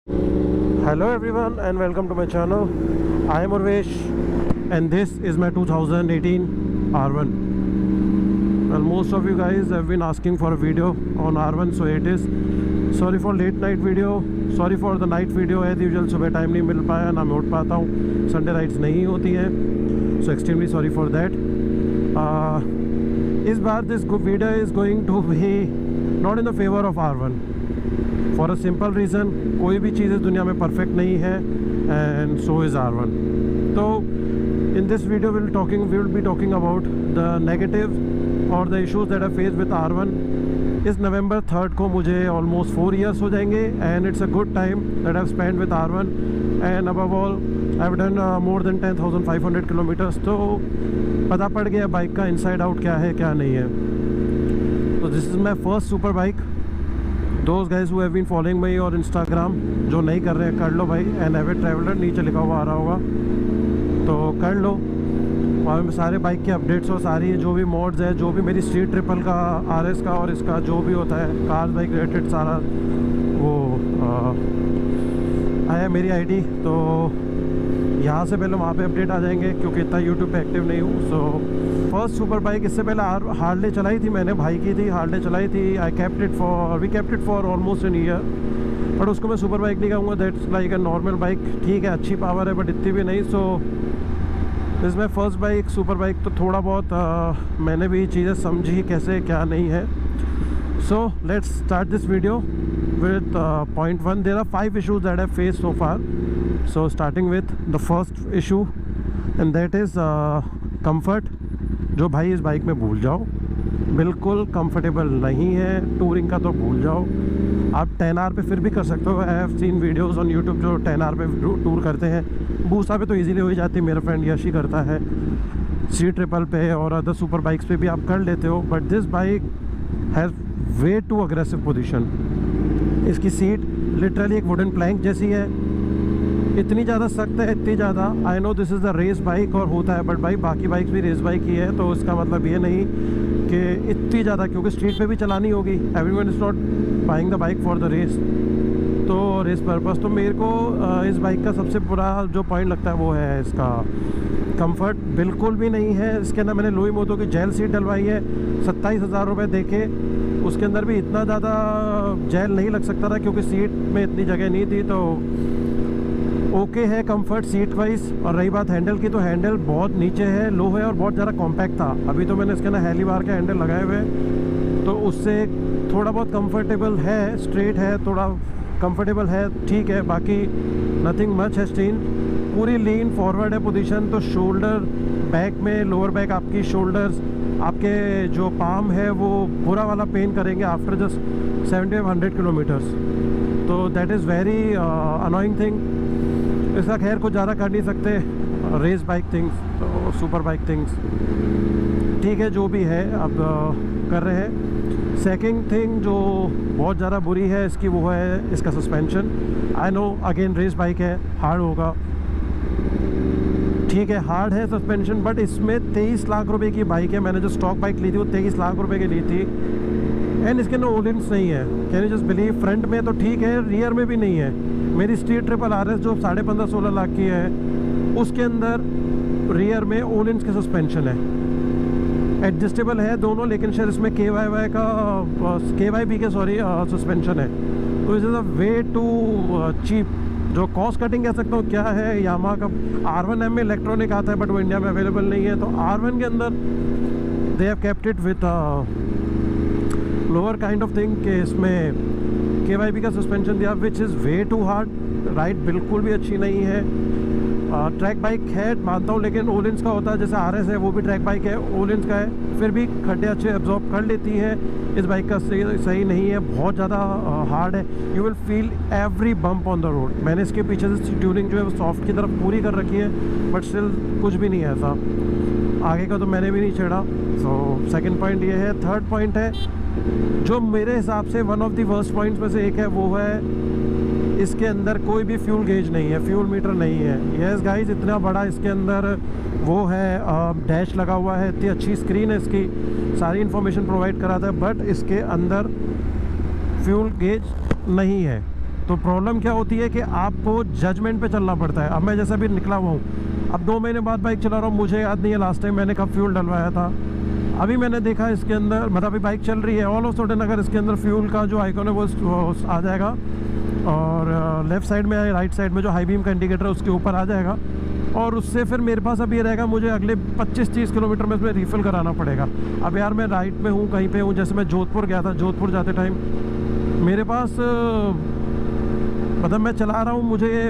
Hello everyone and welcome to my channel. I am Urvesh and this is my 2018 R1. Well, most of you guys have been asking for a video on R1, so it is. Sorry for late night video, sorry for the night video. As usual सुबह time नहीं मिल पाया, ना मैं उठ पाता हूँ, Sunday rides नहीं होती हैं, so extremely sorry for that. इस बार this video is going to be not in the favor of R1 for a simple reason. कोई भी चीज़ इस दुनिया में परफेक्ट नहीं है and so is R1. तो in this video we will be talking about the negatives or the issues that I faced with R1. इस November 3rd को मुझे almost 4 years हो जाएंगे and it's a good time that I've spent with R1 and above all I've done more than 10,500 kilometers. तो पता पड़ गया bike का इनसाइड आउट क्या है क्या नहीं है. तो this is my first super bike. Those guys who have been following me on Instagram, जो नहीं कर रहे हैं कर लो भाई. एन एविड ट्रैवलर नीचे लिखा हुआ आ रहा होगा तो कर लो. वहाँ में सारे बाइक के अपडेट्स और सारी जो भी मोड्स है, जो भी मेरी स्ट्रीट ट्रिपल का, RS का और इसका जो भी होता है कार बाइक रिलेटेड सारा वो आया मेरी आईडी. तो यहाँ से पहले वहाँ पे अपडेट आ जाएंगे क्योंकि इतना यूट्यूब पे एक्टिव नहीं हूँ. सो फर्स्ट सुपर बाइक इससे पहले हार्ले चलाई थी मैंने, भाई की थी, हार्ले चलाई थी. We kept it for almost an year. But उसको मैं सुपर बाइक नहीं कहूँगा, that's like a normal bike. ठीक है, अच्छी पावर है बट इतनी भी नहीं. So this my first bike super bike. तो थोड़ा बहुत मैंने भी चीज़ें समझी कैसे क्या नहीं है. So let's start this video with point 1. There are 5 issues that I've faced so far. So starting with the first issue and that is comfort. जो भाई इस बाइक में भूल जाओ, बिल्कुल कंफर्टेबल नहीं है. टूरिंग का तो भूल जाओ. आप 10R पे फिर भी कर सकते हो. I have seen videos on YouTube जो 10R पे टूर करते हैं. बूस्टा पे तो इजीली हो ही जाती है, मेरा फ्रेंड यश ही करता है. सी ट्रिपल पे और अदर सुपर बाइक्स पे भी आप कर लेते हो. But this bike has way too aggressive position. इसकी सीट लिटरली एक वुडन प्लैंक जैसी है. इतनी ज़्यादा सख्त है, इतनी ज़्यादा. I know this is the race bike और होता है, बट भाई बाकी बाइक्स भी रेस बाइक ही है. तो इसका मतलब ये नहीं कि इतनी ज़्यादा, क्योंकि स्ट्रीट पे भी चलानी होगी. Everyone is not buying the bike for the race, तो रेस पर्पस. तो मेरे को इस बाइक का सबसे बुरा जो पॉइंट लगता है वो है इसका कंफर्ट. बिल्कुल भी नहीं है. इसके अंदर मैंने लुई मोटो की जेल सीट डलवाई है. 27,000 रुपये देके उसके अंदर भी इतना ज़्यादा जेल नहीं लग सकता था क्योंकि सीट में इतनी जगह नहीं थी. तो ओके है कंफर्ट सीट वाइज. और रही बात हैंडल की, तो हैंडल बहुत नीचे है, लो है और बहुत ज़्यादा कॉम्पैक्ट था. अभी तो मैंने इसके अंदर हेली बार के हैंडल लगाए हुए हैं तो उससे थोड़ा बहुत कंफर्टेबल है. स्ट्रेट है, थोड़ा कंफर्टेबल है, ठीक है. बाकी नथिंग मच है. स्टीन पूरी लीन फॉरवर्ड है पोजीशन. तो शोल्डर बैक में, लोअर बैक आपकी शोल्डर्स, आपके जो पाम है वो बुरा वाला पेन करेंगे आफ्टर जस्ट 70-100 किलोमीटर्स. तो that is very annoying thing. इसका खैर कुछ ज़्यादा कर नहीं सकते. रेस बाइक थिंग्स, तो सुपर बाइक थिंग्स ठीक है, जो भी है अब कर रहे हैं. सेकंड थिंग जो बहुत ज़्यादा बुरी है इसकी, वो है इसका suspension. I know again race bike है, हार्ड होगा, ठीक है, हार्ड है सस्पेंशन. बट इसमें 23 लाख रुपए की बाइक है. मैंने जो स्टॉक बाइक ली थी वो 23 लाख रुपए की ली थी. एंड इसके अंदर ओलिंस नहीं है. Can you just believe. Front में तो ठीक है, रियर में भी नहीं है. मेरी स्ट्रीट ट्रिपल RS जो 15.5-16 लाख की है, उसके अंदर रियर में ओलिंस के सस्पेंशन है. एडजस्टेबल है दोनों, लेकिन शायद इसमें KYB के सस्पेंशन है. तो इस is a way too cheap. जो कॉस्ट कटिंग कह सकता हूँ क्या है, यामा का R1M में इलेक्ट्रॉनिक आता है बट वो इंडिया में अवेलेबल नहीं है. तो R1 के अंदर they have kept it with lower kind of thing कि इसमें KYB का सस्पेंशन दिया, which is way too hard. Ride बिल्कुल भी अच्छी नहीं है. ट्रैक बाइक है मानता हूँ, लेकिन ओलिंस का होता है. जैसे RS है वो भी ट्रैक बाइक है, ओलिंस का है, फिर भी खड्डे अच्छे एब्जॉर्ब कर लेती है. इस बाइक का सही नहीं है, बहुत ज़्यादा हार्ड है. You will feel every bump on the road. मैंने इसके पीछे से ट्यूनिंग जो है वो सॉफ्ट की तरफ पूरी कर रखी है, बट स्टिल कुछ भी नहीं है ऐसा. आगे का तो मैंने भी नहीं छेड़ा. सो सेकंड पॉइंट ये है. थर्ड पॉइंट है जो मेरे हिसाब से one of the worst points में से एक है, वो है इसके अंदर कोई भी फ्यूल गेज नहीं है, फ्यूल मीटर नहीं है. यस गाइस, इतना बड़ा इसके अंदर वो है, डैश लगा हुआ है, इतनी अच्छी स्क्रीन है इसकी, सारी इन्फॉर्मेशन प्रोवाइड कराता है, बट इसके अंदर फ्यूल गेज नहीं है. तो प्रॉब्लम क्या होती है कि आपको जजमेंट पे चलना पड़ता है। अब मैं जैसा भी निकला हुआ हूँ, अब 2 महीने बाद बाइक चला रहा हूँ, मुझे याद नहीं है लास्ट टाइम मैंने कब फ्यूल डलवाया था। अभी मैंने देखा इसके अंदर, मतलब अभी बाइक चल रही है, ऑल ऑफ सडन अगर इसके अंदर फ्यूल का जो आइकॉन है वो आ जाएगा और लेफ़्ट साइड में राइट साइड में जो हाई बीम का इंडिकेटर है उसके ऊपर आ जाएगा, और उससे फिर मेरे पास अब ये रहेगा मुझे अगले 25-30 किलोमीटर में इसमें रिफ़िल कराना पड़ेगा। अब यार मैं राइट में हूँ, कहीं पे हूँ, जैसे मैं जोधपुर गया था, जोधपुर जाते टाइम मेरे पास मतलब मैं चला रहा हूँ,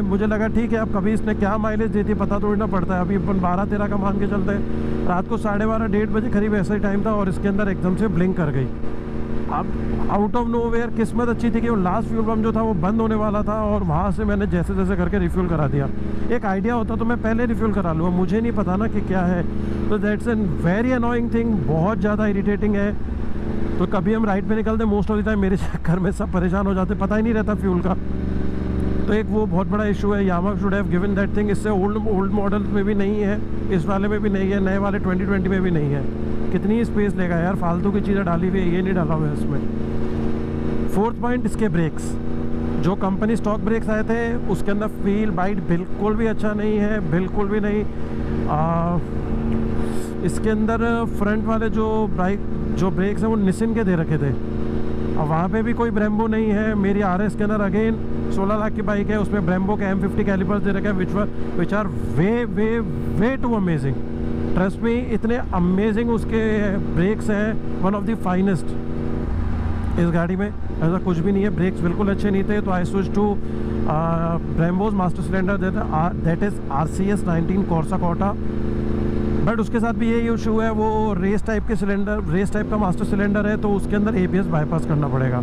मुझे लगा ठीक है, अब कभी इसने क्या माइलेज देती है पता थोड़ी ना पड़ता है। अभी अपन 12-13 का मान के चलते हैं, रात को 12:30-1:30 बजे करीब ऐसा ही टाइम था और इसके अंदर एकदम से ब्लिंक कर गई। अब आउट ऑफ नोवेयर किस्मत अच्छी थी कि वो लास्ट फ्यूल पम्प जो था वो बंद होने वाला था और वहाँ से मैंने जैसे जैसे करके रिफ्यूल करा दिया। एक आइडिया होता तो मैं पहले रिफ्यूल करा लूँगा, मुझे नहीं पता ना कि क्या है, तो that's an very annoying thing, बहुत ज़्यादा इरिटेटिंग है। तो कभी हम राइड पे निकलते मोस्ट ऑफ द टाइम मेरे चक्कर में सब परेशान हो जाते, पता ही नहीं रहता फ्यूल का। तो एक वो बहुत बड़ा इशू है। Yamaha should have given that thing. इससे ओल्ड मॉडल में भी नहीं है, इस वाले में भी नहीं है, नए वाले 2020 में भी नहीं है। कितनी स्पेस लेगा यार, फालतू की चीज़ें डाली हुई है, ये नहीं डाला हुआ है इसमें। 4th पॉइंट, इसके ब्रेक्स। जो कंपनी स्टॉक ब्रेक्स आए थे उसके अंदर फील बाइट बिल्कुल भी अच्छा नहीं है, बिल्कुल भी नहीं। इसके अंदर फ्रंट वाले जो ब्रेक्स हैं वो निसिन के दे रखे थे, अब वहाँ पे भी कोई ब्रेम्बो नहीं है। मेरी RS के अंदर अगेन 16 लाख की बाइक है, उसमें ब्रेम्बो के M50 कैलिपर्स दे रखे हैं which are way too amazing. Trust me इतने अमेजिंग उसके ब्रेक्स हैं, वन ऑफ द फाइनेस्ट इस गाड़ी में। ऐसा कुछ भी नहीं है, ब्रेक्स बिल्कुल अच्छे नहीं थे, तो I switch to Brembo's master cylinder that is RCS 19 Corsa Corta. But उसके साथ भी यही इशू है, वो रेस टाइप का मास्टर सिलेंडर है, तो उसके अंदर ABS बाईपास करना पड़ेगा,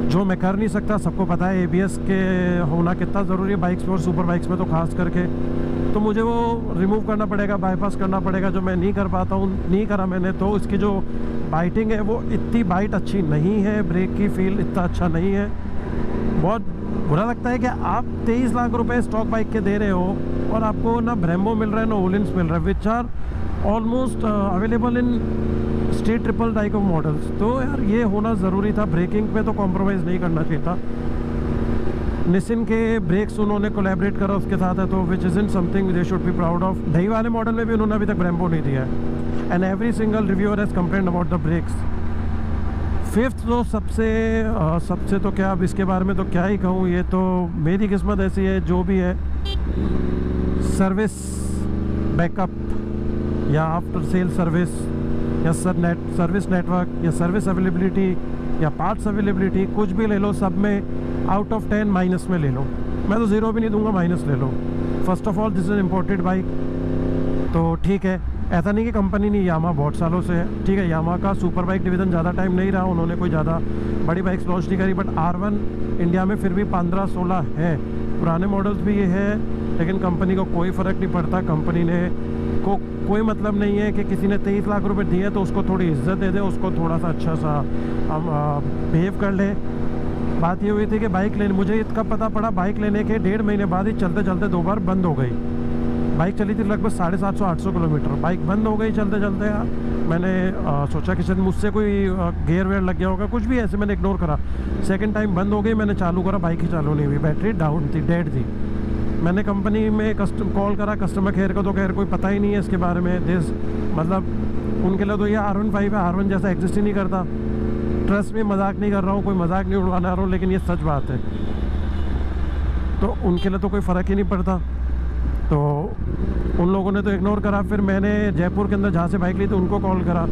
जो मैं कर नहीं सकता। सबको पता है ABS के होना कितना ज़रूरी है बाइक्स में और सुपर बाइक्स में तो खास करके, तो मुझे वो रिमूव करना पड़ेगा, बाईपास करना पड़ेगा, जो मैं नहीं कर पाता हूँ, नहीं करा मैंने। तो इसकी जो बाइटिंग है वो इतनी बाइट अच्छी नहीं है, ब्रेक की फील इतना अच्छा नहीं है। बहुत बुरा लगता है कि आप 23 लाख रुपए स्टॉक बाइक के दे रहे हो और आपको ना ब्रेम्बो मिल रहा है ना ओलिंस मिल रहा है, which are almost available in street triple डाइको मॉडल्स। तो यार ये होना ज़रूरी था, ब्रेकिंग पे तो कॉम्प्रोमाइज़ नहीं करना चाहिए था। निसिन के ब्रेक्स उन्होंने कोलैबोरेट करा उसके साथ है, तो which is in something they should be proud of. नई वाले मॉडल में भी उन्होंने अभी तक ब्रेम्बो नहीं दिया है, and every single reviewer has complained about the brakes. 5th तो सबसे तो क्या, अब इसके बारे में तो क्या ही कहूँ, ये तो मेरी किस्मत ऐसी है, जो भी है सर्विस बैकअप या आफ्टर सेल सर्विस या सर्विस नेटवर्क या सर्विस अवेलेबिलिटी या पार्ट्स अवेलेबिलिटी, कुछ भी ले लो, सब में आउट ऑफ 10 माइनस में ले लो। मैं तो 0 भी नहीं दूंगा, माइनस ले लो। First of all this is imported bike, तो ठीक है, ऐसा नहीं कि कंपनी नहीं, यामाहा बहुत सालों से है, ठीक है। यामाहा का सुपर बाइक डिवीज़न ज़्यादा टाइम नहीं रहा, उन्होंने कोई ज़्यादा बड़ी बाइक्स लॉन्च नहीं करी, बट R1 इंडिया में फिर भी 15-16 है। पुराने मॉडल्स भी ये है, लेकिन कंपनी को कोई फ़र्क नहीं पड़ता। कंपनी ने को कोई मतलब नहीं है कि किसी ने 23 लाख रुपए दिए तो उसको थोड़ी इज्जत दे दे, उसको थोड़ा सा अच्छा सा हम बिहेव कर ले। बात ये हुई थी कि बाइक लेने, मुझे इसका पता पड़ा बाइक लेने के 1.5 महीने बाद ही चलते चलते 2 बार बंद हो गई। बाइक चली थी लगभग 750-800 किलोमीटर, बाइक बंद हो गई चलते चलते। मैंने सोचा कि शायद मुझसे कोई गेयर वेयर लग गया होगा, कुछ भी ऐसे, मैंने इग्नोर करा। सेकंड टाइम बंद हो गई, मैंने चालू करा, बाइक ही चालू नहीं हुई, बैटरी डाउन थी, डेड थी। मैंने कंपनी में कॉल करा कस्टमर केयर को, तो खैर कोई पता ही नहीं है इसके बारे में। मतलब उनके लिए तो ये R15 है, R1 जैसा एग्जिस्ट ही नहीं करता। ट्रस्ट में मजाक नहीं कर रहा हूँ, कोई मजाक नहीं उड़वाना रहा हूँ, लेकिन ये सच बात है। तो उनके लिए तो कोई फ़र्क ही नहीं पड़ता, तो उन लोगों ने तो इग्नोर करा। फिर मैंने जयपुर के अंदर जहाँ से बाइक ली थी उनको कॉल करा,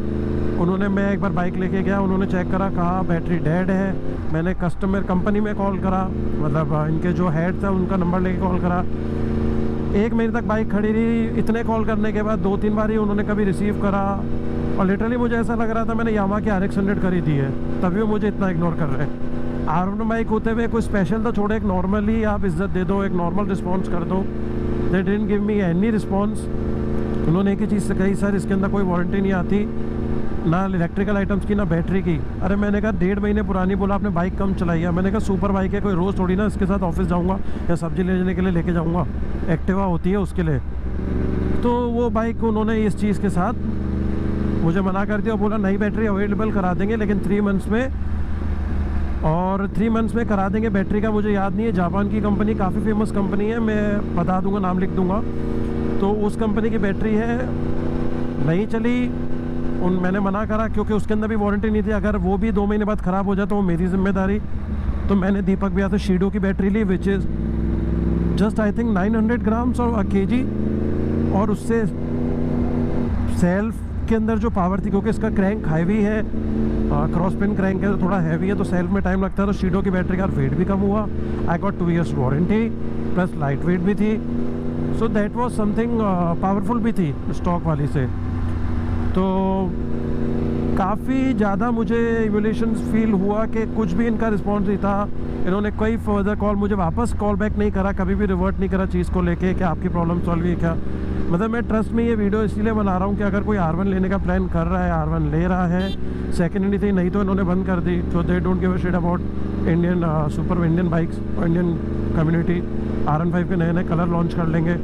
उन्होंने, मैं एक बार बाइक लेके गया, उन्होंने चेक करा, कहा बैटरी डेड है। मैंने कस्टमर कंपनी में कॉल करा, मतलब इनके जो हेड था उनका नंबर लेके कॉल करा। 1 महीने तक बाइक खड़ी रही, इतने कॉल करने के बाद 2-3 बार ही उन्होंने कभी रिसीव करा, और लिटरली मुझे ऐसा लग रहा था मैंने यामाहा की RX 100 खरीदी है, तभी वो मुझे इतना इग्नोर कर रहे हैं। R1 बाइक होते हुए कोई स्पेशल तो छोड़े, एक नॉर्मली आप इज्जत दे दो, एक नॉर्मल रिस्पॉन्स कर दो। They didn't give me any response. उन्होंने एक ही चीज़ से कही, सर इसके अंदर कोई वारंटी नहीं आती, ना इलेक्ट्रिकल आइटम्स की ना बैटरी की। अरे मैंने कहा 1.5 महीने पुरानी, बोला आपने बाइक कम चलाई है। मैंने कहा सुपर बाइक है, कोई रोज़ थोड़ी ना इसके साथ ऑफिस जाऊंगा या सब्जी ले जाने के लिए लेके जाऊंगा, एक्टिवा होती है उसके लिए। तो वो बाइक उन्होंने इस चीज़ के साथ मुझे मना कर दिया, बोला नई बैटरी अवेलेबल करा देंगे, लेकिन 3 मंथ्स में और 3 मंथ्स में करा देंगे। बैटरी का मुझे याद नहीं है, जापान की कंपनी, काफ़ी फेमस कंपनी है, मैं बता दूंगा, नाम लिख दूंगा। तो उस कंपनी की बैटरी है, नहीं चली, मैंने मना करा क्योंकि उसके अंदर भी वारंटी नहीं थी। अगर वो भी 2 महीने बाद ख़राब हो जाए तो वो मेरी जिम्मेदारी। तो मैंने दीपक भैया से शीडो की बैटरी ली, which is just I think 900 grams और kg। और उससे सेल्फ के अंदर जो पावर थी, क्योंकि इसका क्रैंक हैवी है, क्रॉस पिन क्रैंक है तो थोड़ा हैवी है, तो सेल्फ में टाइम लगता है। तो शीडो की बैटरी का वेट भी कम हुआ। I got 2 years warranty plus light weight भी थी। So that was something, powerful भी थी स्टॉक वाली से। तो काफ़ी ज़्यादा मुझे इवोल्यूशन फील हुआ कि कुछ भी इनका रिस्पॉन्स नहीं था। इन्होंने कोई फर्दर कॉल, मुझे वापस कॉल बैक नहीं करा, कभी भी रिवर्ट नहीं करा चीज़ को लेके कि आपकी प्रॉब्लम सॉल्व हुई क्या। मतलब मैं ट्रस्ट में ये वीडियो इसलिए बना रहा हूँ कि अगर कोई R1 लेने का प्लान कर रहा है, R1 ले रहा है, सेकेंड हैंड थी, नहीं तो इन्होंने बंद कर दी। तो they don't give a shit about Indian super Indian bikes और इंडियन कम्युनिटी। R15 के नए नए कलर लॉन्च कर लेंगे,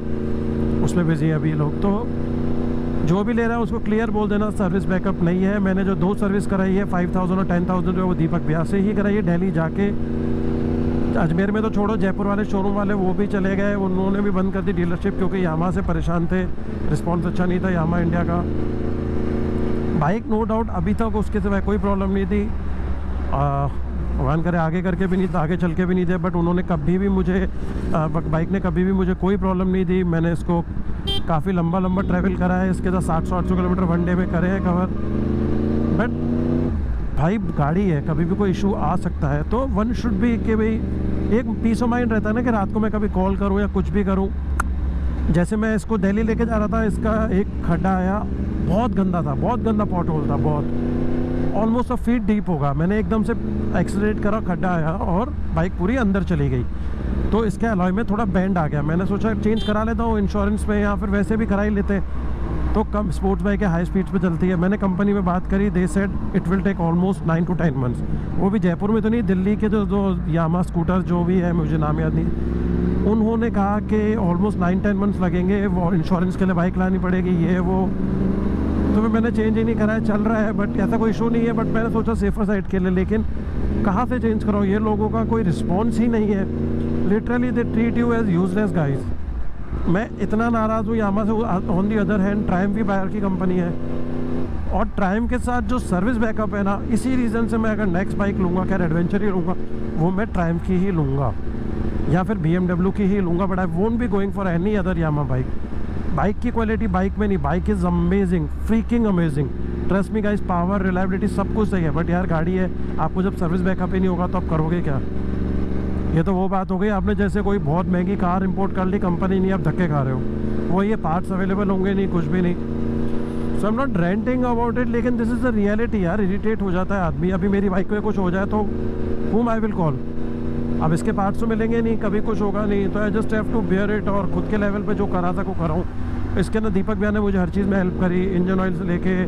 उसमें बिजी है अभी लोग। तो जो भी ले रहा है उसको क्लियर बोल देना सर्विस बैकअप नहीं है। मैंने जो 2 सर्विस कराई है 5000 और 10000 जो है वो दीपक भैया से ही कराई है, दिल्ली जाके। अजमेर में तो छोड़ो, जयपुर वाले शोरूम वाले वो भी चले गए, उन्होंने भी बंद कर दी डीलरशिप क्योंकि यामा से परेशान थे, रिस्पॉन्स अच्छा नहीं था यामा इंडिया का। बाइक नो डाउट अभी तक उसके सिवाय कोई प्रॉब्लम नहीं थी, भगवान करे आगे करके भी नहीं था, आगे चल के भी नहीं थे। बट उन्होंने कभी भी मुझे बाइक ने कभी भी मुझे कोई प्रॉब्लम नहीं दी। मैंने इसको काफ़ी लंबा ट्रैवल करा है, इसके साथ 700-800 किलोमीटर 1 डे में करे हैं कवर। बट भाई गाड़ी है, कभी भी कोई इशू आ सकता है। तो वन शुड बी कि भाई एक पीस ऑफ माइंड रहता है ना कि रात को मैं कभी कॉल करूं या कुछ भी करूं। जैसे मैं इसको दिल्ली लेके जा रहा था, इसका एक खड्डा आया, बहुत गंदा था, बहुत गंदा पॉट होल था, बहुत ऑलमोस्ट अ फीट डीप होगा। मैंने एकदम से एक्सीलरेट करा, खड्डा आया और बाइक पूरी अंदर चली गई। तो इसके अलॉय में थोड़ा बैंड आ गया। मैंने सोचा चेंज करा लेता हूँ इंश्योरेंस में, या फिर वैसे भी करा ही लेते। तो कम स्पोर्ट्स बाइक है, हाई स्पीड पे चलती है। मैंने कंपनी में बात करी, they said it will take almost 9 to 10 months। वो भी जयपुर में तो नहीं, दिल्ली के जो यामा स्कूटर जो भी है, मुझे नाम याद नहीं, उन्होंने कहा कि ऑलमोस्ट 9-10 months लगेंगे, वो इंश्योरेंस के लिए बाइक लानी पड़ेगी, ये वो। तो फिर मैंने चेंज ही नहीं करा है, चल रहा है। बट ऐसा कोई इशू नहीं है। बट मैंने सोचा सेफर साइड के लिए, लेकिन कहाँ से चेंज कराऊँ, ये लोगों का कोई रिस्पॉन्स ही नहीं है। Literally they treat you as useless guys. मैं इतना नाराज़ हूँ यामा से। On the other hand Triumph भी बायर की कंपनी है, और ट्रायम्फ के साथ जो सर्विस बैकअप है ना, इसी रीज़न से मैं अगर नेक्स्ट बाइक लूँगा, खैर एडवेंचर ही लूँगा, वो मैं ट्रायम्फ की ही लूँगा या फिर BMW की ही लूँगा। But I won't be going for any other Yamaha bike. Bike की क्वालिटी बाइक में नहीं, bike is amazing, freaking amazing, trust me guys. Power, reliability सब कुछ सही है। बट यार गाड़ी है, आपको जब सर्विस बैकअप ही नहीं होगा तो आप करोगे क्या। ये तो वो बात हो गई, आपने जैसे कोई बहुत महंगी कार इंपोर्ट कर ली, कंपनी नहीं, आप धक्के खा रहे हो। वो ये पार्ट्स अवेलेबल होंगे नहीं, कुछ भी नहीं। So I am not ranting about it, लेकिन दिस इज़ द रियलिटी यार। इरिटेट हो जाता है आदमी। अभी मेरी बाइक में कुछ हो जाए तो whom I will call? अब इसके पार्ट्स तो मिलेंगे नहीं, कभी कुछ होगा नहीं, तो I just have to bear it. और खुद के लेवल पे जो करा था वो कराऊँ। इसके अंदर दीपक भैया ने मुझे हर चीज़ में हेल्प करी, इंजन ऑयल से लेके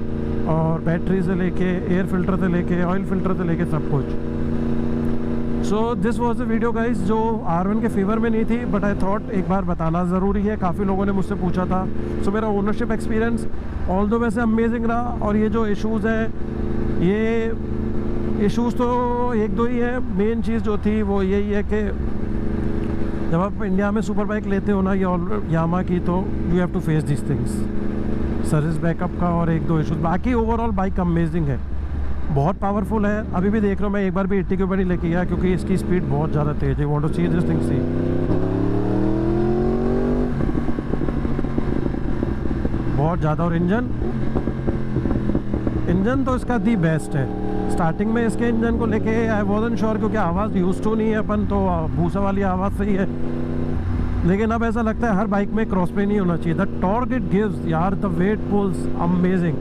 और बैटरी से लेके, एयर फिल्टर से लेके, ऑयल फिल्टर से लेके, सब कुछ। So this was the video guys, जो R1 के फेवर में नहीं थी, बट आई थॉट एक बार बताना ज़रूरी है। काफ़ी लोगों ने मुझसे पूछा था। सो मेरा ओनरशिप एक्सपीरियंस ऑल दो वैसे अमेजिंग रहा। और ये जो इश्यूज़ हैं, ये इश्यूज़ तो 1-2 ही है। मेन चीज़ जो थी वो यही है कि जब आप इंडिया में सुपर बाइक लेते हो ना, ये यामा की, तो you have to face this things, service backup का और 1-2 इश्यूज़। बाकी ओवरऑल बाइक अमेजिंग है, बहुत पावरफुल है। अभी भी देख रहा हूँ मैं, एक बार भी 80 के ऊपर नहीं लेके गया क्योंकि इसकी स्पीड बहुत ज़्यादा तेज़ है। Want to see this thing, see बहुत ज़्यादा। और इंजन तो इसका दी बेस्ट है। स्टार्टिंग में इसके इंजन को लेके आई वॉजंट श्योर, क्योंकि आवाज़ यूज टू नहीं है अपन, तो भूसा वाली आवाज़ सही है। लेकिन अब ऐसा लगता है हर बाइक में क्रॉस पे नहीं होना चाहिए। द टॉर्क इट गिव्स यार, द वेट पुल्स अमेजिंग।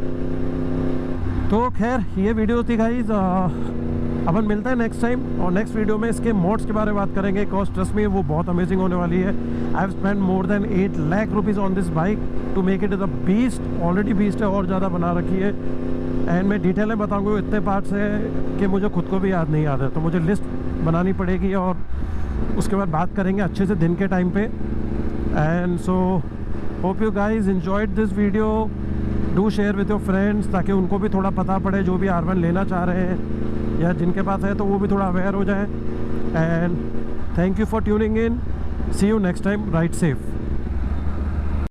तो खैर ये वीडियो थी गाइज, अपन मिलता है नेक्स्ट टाइम। और नेक्स्ट वीडियो में इसके मोड्स के बारे में बात करेंगे। कॉस्ट ट्रस्ट में वो बहुत अमेजिंग होने वाली है। I have spend more than 8 lakh rupees on this bike to make it the beast. Already beast है, और ज़्यादा बना रखी है। एंड मैं डिटेल में बताऊँगा, इतने पार्ट्स हैं कि मुझे खुद को भी याद नहीं याद है, तो मुझे लिस्ट बनानी पड़ेगी और उसके बाद बात करेंगे अच्छे से दिन के टाइम पे। And so hope you guys enjoyed this video. Do share with your friends, ताकि उनको भी थोड़ा पता पड़े जो भी R1 लेना चाह रहे हैं। या जिनके पास है तो वो भी थोड़ा अवेयर हो जाए। And thank you for tuning in, see you next time, ride safe.